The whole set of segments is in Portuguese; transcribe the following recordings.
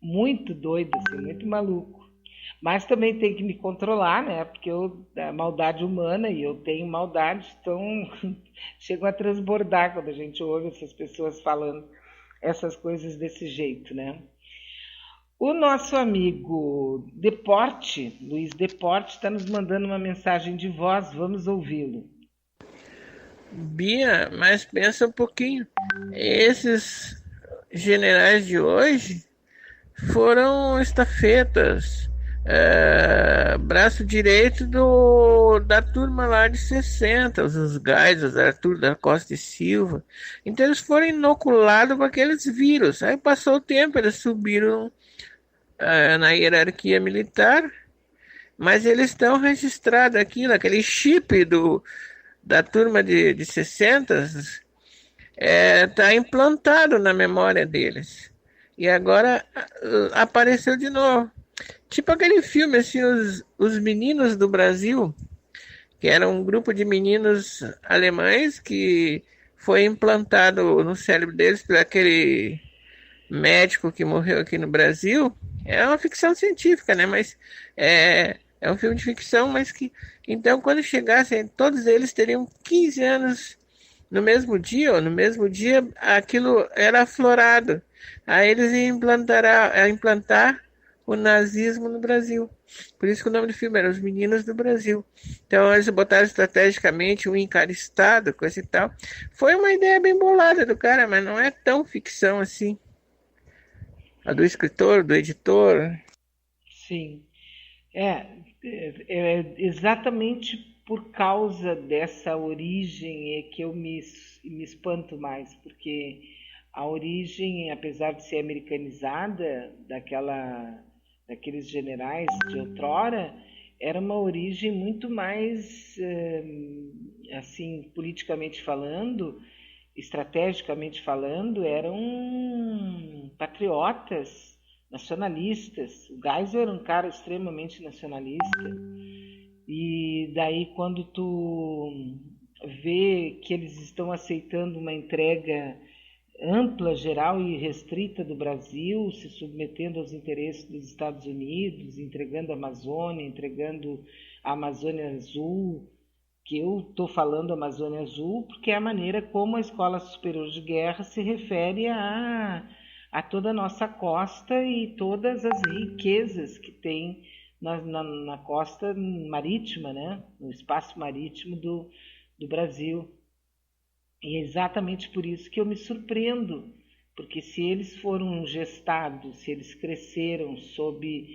muito doido, assim, muito maluco. Mas também tem que me controlar, né? Porque eu, a maldade humana e eu tenho maldade, então chegam a transbordar quando a gente ouve essas pessoas falando essas coisas desse jeito, né? O nosso amigo Deporte, Luiz Deporte, está nos mandando uma mensagem de voz, vamos ouvi-lo. Bia, mas pensa um pouquinho. Esses generais de hoje foram estafetas, braço direito da turma lá de 60, os Geisels, Arthur da Costa e Silva. Então eles foram inoculados com aqueles vírus. Aí passou o tempo, eles subiram na hierarquia militar, mas eles estão registrados aqui, naquele chip da turma de 60, está implantado na memória deles. E agora apareceu de novo. Tipo aquele filme, assim, os Meninos do Brasil, que era um grupo de meninos alemães que foi implantado no cérebro deles por aquele médico que morreu aqui no Brasil. É uma ficção científica, né? Mas é um filme de ficção, mas que. Então, quando chegassem, todos eles teriam 15 anos no mesmo dia, ou no mesmo dia, aquilo era aflorado. Aí eles iam implantar o nazismo no Brasil. Por isso que o nome do filme era Os Meninos do Brasil. Então eles botaram estrategicamente um em cada estado, coisa e tal. Foi uma ideia bem bolada do cara, mas não é tão ficção assim. A do escritor, do editor. Sim, é, é exatamente por causa dessa origem é que eu me espanto mais, porque a origem, apesar de ser americanizada daqueles generais de outrora, era uma origem muito mais, assim, politicamente falando, estrategicamente falando, eram patriotas, nacionalistas. O Geisel era um cara extremamente nacionalista. E daí quando tu vê que eles estão aceitando uma entrega ampla, geral e restrita do Brasil, se submetendo aos interesses dos Estados Unidos, entregando a Amazônia, entregando a Amazônia Azul, que eu estou falando Amazônia Azul porque é a maneira como a Escola Superior de Guerra se refere a toda a nossa costa e todas as riquezas que tem na costa marítima, né? No espaço marítimo do Brasil. E é exatamente por isso que eu me surpreendo, porque se eles foram gestados, se eles cresceram sob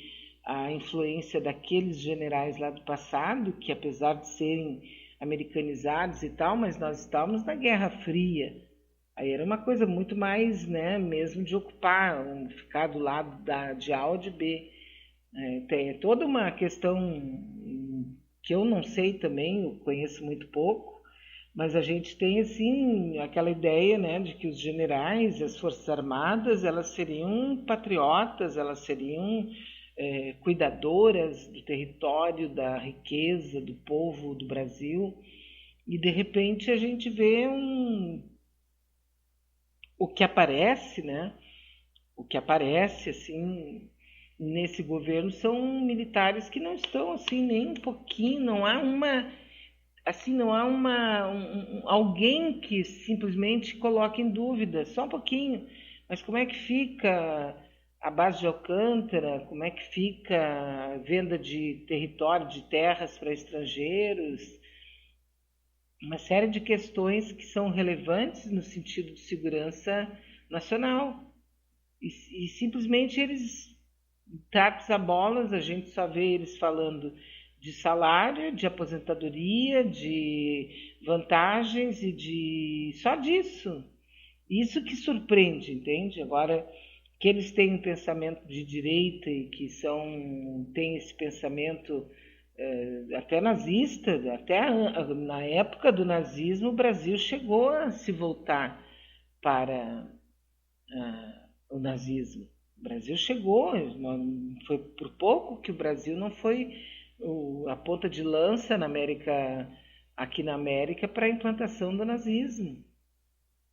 a influência daqueles generais lá do passado, que apesar de serem americanizados e tal, mas nós estávamos na Guerra Fria. Aí era uma coisa muito mais, né, mesmo de ocupar, ficar do lado de A ou de B. Tem toda uma questão que eu não sei também, eu conheço muito pouco, mas a gente tem assim aquela ideia, né, de que os generais, as forças armadas, elas seriam patriotas, elas seriam cuidadoras do território, da riqueza, do povo do Brasil. E de repente a gente vê o que aparece, né? O que aparece assim nesse governo são militares que não estão assim nem um pouquinho, não há uma assim, não há alguém que simplesmente coloque em dúvida, só um pouquinho. Mas como é que fica a base de Alcântara? Como é que fica a venda de território, de terras para estrangeiros? Uma série de questões que são relevantes no sentido de segurança nacional. E simplesmente eles tapas a bolas, a gente só vê eles falando de salário, de aposentadoria, de vantagens e de só disso. Isso que surpreende, entende? Agora que eles têm um pensamento de direita e que têm esse pensamento até nazista, até na época do nazismo o Brasil chegou a se voltar para o nazismo. O Brasil chegou, foi por pouco que o Brasil não foi a ponta de lança aqui na América para a implantação do nazismo.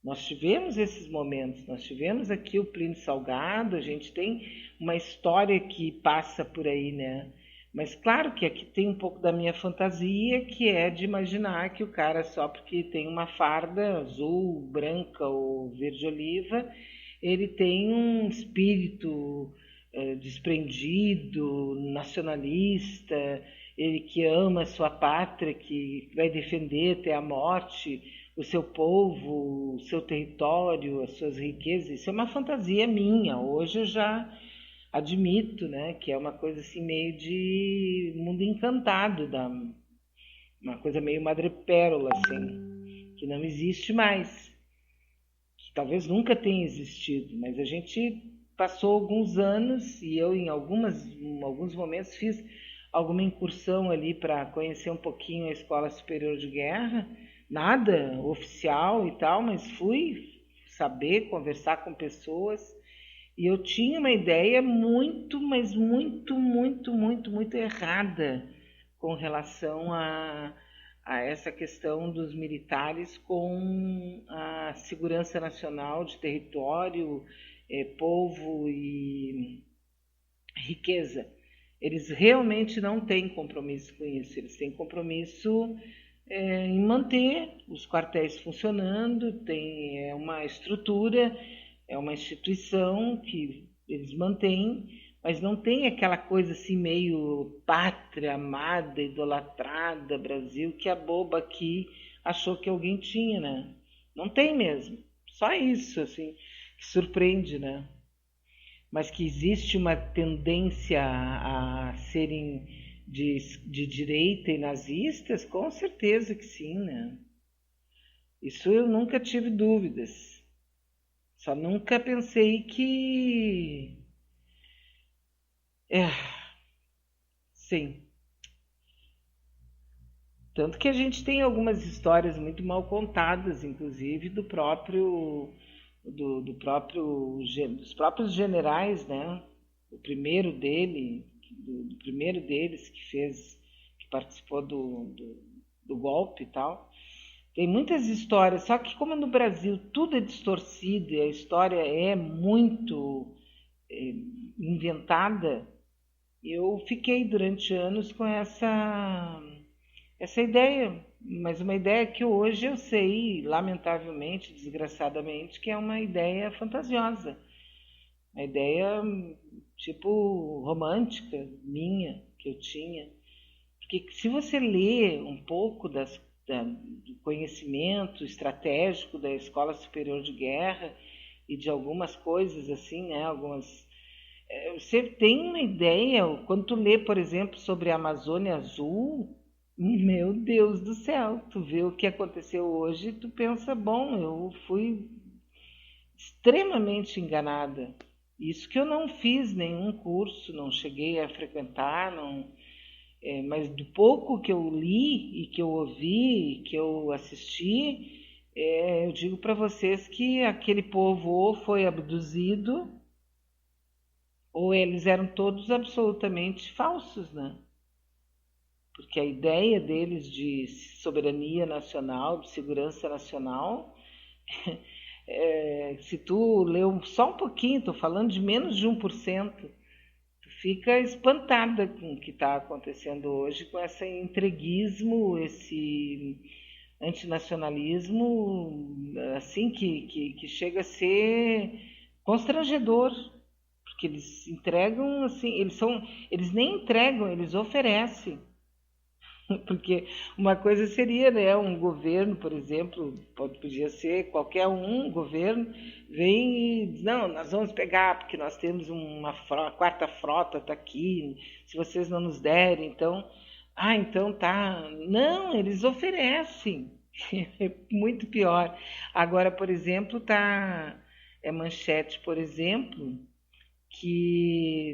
Nós tivemos esses momentos, nós tivemos aqui o Plínio Salgado, a gente tem uma história que passa por aí, né? Mas claro que aqui tem um pouco da minha fantasia, que é de imaginar que o cara, só porque tem uma farda azul, branca ou verde oliva, ele tem um espírito desprendido, nacionalista, ele que ama a sua pátria, que vai defender até a morte o seu povo, o seu território, as suas riquezas. Isso é uma fantasia minha. Hoje eu já admito, né, que é uma coisa assim meio de mundo encantado, uma coisa meio madrepérola, assim, que não existe mais, que talvez nunca tenha existido, mas a gente passou alguns anos e eu em alguns momentos fiz alguma incursão ali para conhecer um pouquinho a Escola Superior de Guerra, nada oficial e tal, mas fui saber, conversar com pessoas. E eu tinha uma ideia muito, mas muito errada com relação a essa questão dos militares com a segurança nacional de território, povo e riqueza. Eles realmente não têm compromisso com isso, eles têm compromisso em manter os quartéis funcionando, tem uma estrutura, é uma instituição que eles mantêm, mas não tem aquela coisa assim meio pátria amada, idolatrada, Brasil, que a boba aqui achou que alguém tinha, né? Não tem mesmo. Só isso, assim, que surpreende, né? Mas que existe uma tendência a serem de direita e nazistas, com certeza que sim, né? Isso eu nunca tive dúvidas. Só nunca pensei que... sim. Tanto que a gente tem algumas histórias muito mal contadas, inclusive dos próprios generais, né? O primeiro do primeiro deles que participou do golpe e tal. Tem muitas histórias, só que como no Brasil tudo é distorcido e a história é muito inventada, eu fiquei durante anos com essa ideia, mas uma ideia que hoje eu sei, lamentavelmente, desgraçadamente, que é uma ideia fantasiosa. Uma ideia tipo romântica minha, que eu tinha. Porque se você lê um pouco do conhecimento estratégico da Escola Superior de Guerra e de algumas coisas assim, né, você tem uma ideia, quando tu lê, por exemplo, sobre a Amazônia Azul, meu Deus do céu, tu vê o que aconteceu hoje, tu pensa, bom, eu fui extremamente enganada. Isso que eu não fiz nenhum curso, não cheguei a frequentar, mas do pouco que eu li e que eu ouvi e que eu assisti, eu digo para vocês que aquele povo ou foi abduzido ou eles eram todos absolutamente falsos, né? Porque a ideia deles de soberania nacional, de segurança nacional, se tu leu só um pouquinho, estou falando de menos de 1%, tu fica espantada com o que está acontecendo hoje, com esse entreguismo, esse antinacionalismo, assim, que chega a ser constrangedor, porque eles entregam, assim, eles nem entregam, eles oferecem. Porque uma coisa seria, né, um governo, por exemplo, podia ser qualquer governo, vem e diz, não, nós vamos pegar, porque nós temos a quarta frota está aqui, se vocês não nos derem, então, então tá. Não, eles oferecem, é muito pior. Agora, por exemplo, é manchete, por exemplo,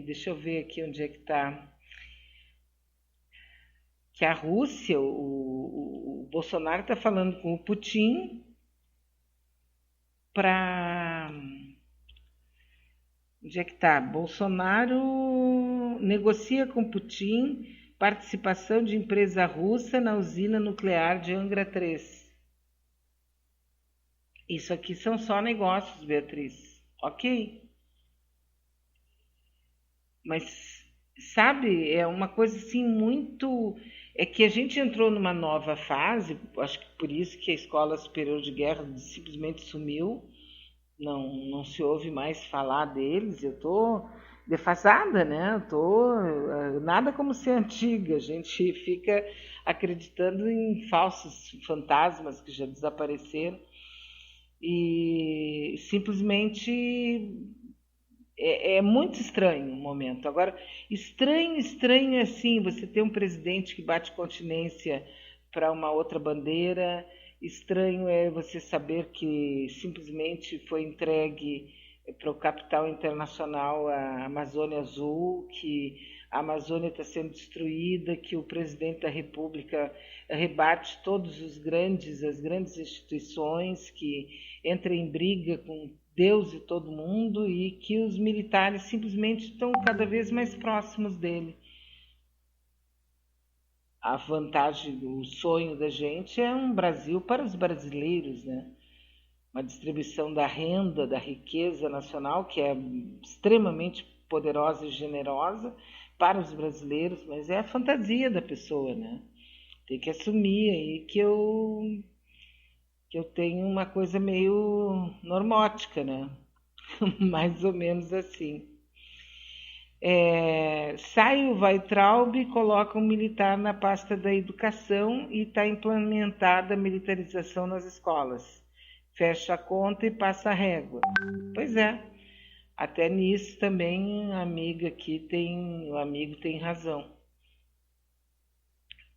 deixa eu ver aqui onde é que está, que a Rússia, o Bolsonaro está falando com o Putin para... Onde é que está? Bolsonaro negocia com Putin participação de empresa russa na usina nuclear de Angra 3. Isso aqui são só negócios, Beatriz. Ok. Mas, sabe, é uma coisa assim muito. É que a gente entrou numa nova fase, acho que por isso que a Escola Superior de Guerra simplesmente sumiu, não se ouve mais falar deles. Eu tô defasada, né? Eu tô nada como ser antiga. A gente fica acreditando em falsos fantasmas que já desapareceram e simplesmente é muito estranho o momento. Agora, estranho é assim, você ter um presidente que bate continência para uma outra bandeira, estranho é você saber que simplesmente foi entregue para o capital internacional a Amazônia Azul, que a Amazônia está sendo destruída, que o presidente da República rebate todos as grandes instituições, que entra em briga com Deus e todo mundo e que os militares simplesmente estão cada vez mais próximos dele. A vantagem, o sonho da gente é um Brasil para os brasileiros, né? Uma distribuição da renda, da riqueza nacional, que é extremamente poderosa e generosa para os brasileiros, mas é a fantasia da pessoa, né? Tem que assumir aí que eu tenho uma coisa meio normótica, né? Mais ou menos assim. Sai o Weitraub e coloca um militar na pasta da educação e está implementada a militarização nas escolas. Fecha a conta e passa a régua. Pois é, até nisso também o amigo tem razão.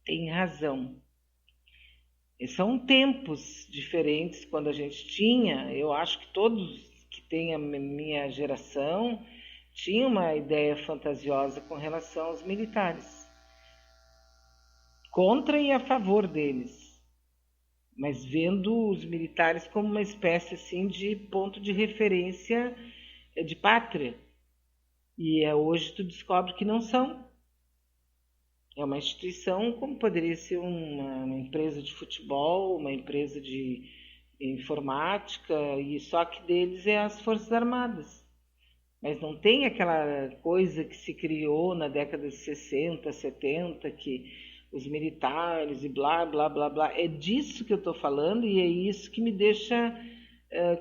Tem razão. E são tempos diferentes quando a gente tinha, eu acho que todos que têm a minha geração tinham uma ideia fantasiosa com relação aos militares. Contra e a favor deles. Mas vendo os militares como uma espécie assim de ponto de referência de pátria. E hoje tu descobre que não são. É uma instituição como poderia ser uma empresa de futebol, uma empresa de informática, e só que deles é as Forças Armadas. Mas não tem aquela coisa que se criou na década de 60, 70, que os militares e blá, blá, blá, blá. É disso que eu estou falando e é isso que me deixa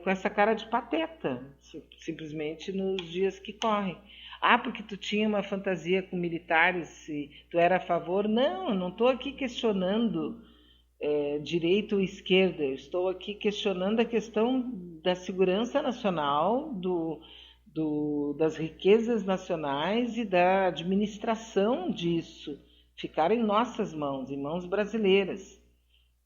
com essa cara de pateta, simplesmente nos dias que correm. Ah, porque tu tinha uma fantasia com militares e tu era a favor? Não, eu não estou aqui questionando direita ou esquerda. Eu estou aqui questionando a questão da segurança nacional, das riquezas nacionais e da administração disso ficar em nossas mãos, em mãos brasileiras.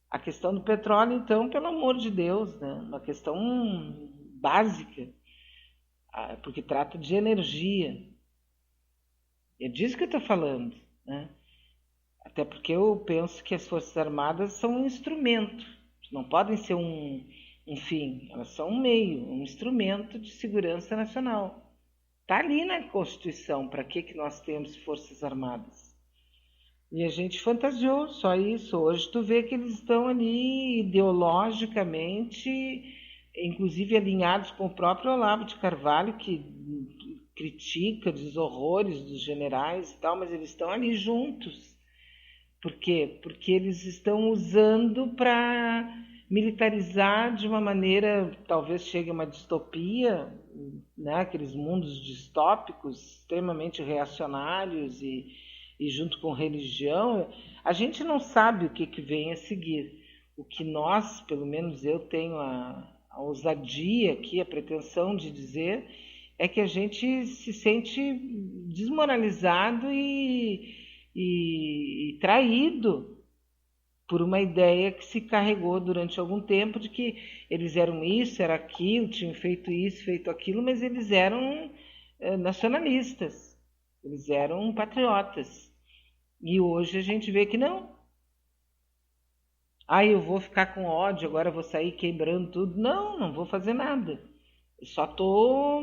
A questão do petróleo, então, pelo amor de Deus, né? Uma questão básica, porque trata de energia. É disso que eu estou falando, né? Até porque eu penso que as Forças Armadas são um instrumento, não podem ser um fim, elas são um meio, um instrumento de segurança nacional. Está ali na Constituição para que nós temos Forças Armadas. E a gente fantasiou só isso. Hoje tu vê que eles estão ali ideologicamente, inclusive alinhados com o próprio Olavo de Carvalho, que critica, diz horrores dos generais e tal, mas eles estão ali juntos. Por quê? Porque eles estão usando para militarizar de uma maneira, talvez chegue a uma distopia, né? Aqueles mundos distópicos extremamente reacionários e junto com religião, a gente não sabe o que vem a seguir. O que nós, pelo menos eu tenho a ousadia aqui, a pretensão de dizer, é que a gente se sente desmoralizado e traído por uma ideia que se carregou durante algum tempo de que eles eram isso, era aquilo, tinham feito isso, feito aquilo, mas eles eram nacionalistas, eles eram patriotas. E hoje a gente vê que não. Eu vou ficar com ódio, agora eu vou sair quebrando tudo. Não, não vou fazer nada. Eu só estou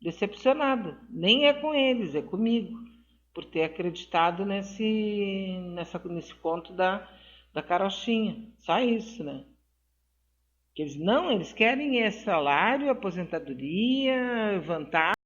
decepcionada. Nem é com eles, é comigo. Por ter acreditado nesse conto da carochinha. Só isso, né? Que eles não, eles querem é salário, aposentadoria, vantagem.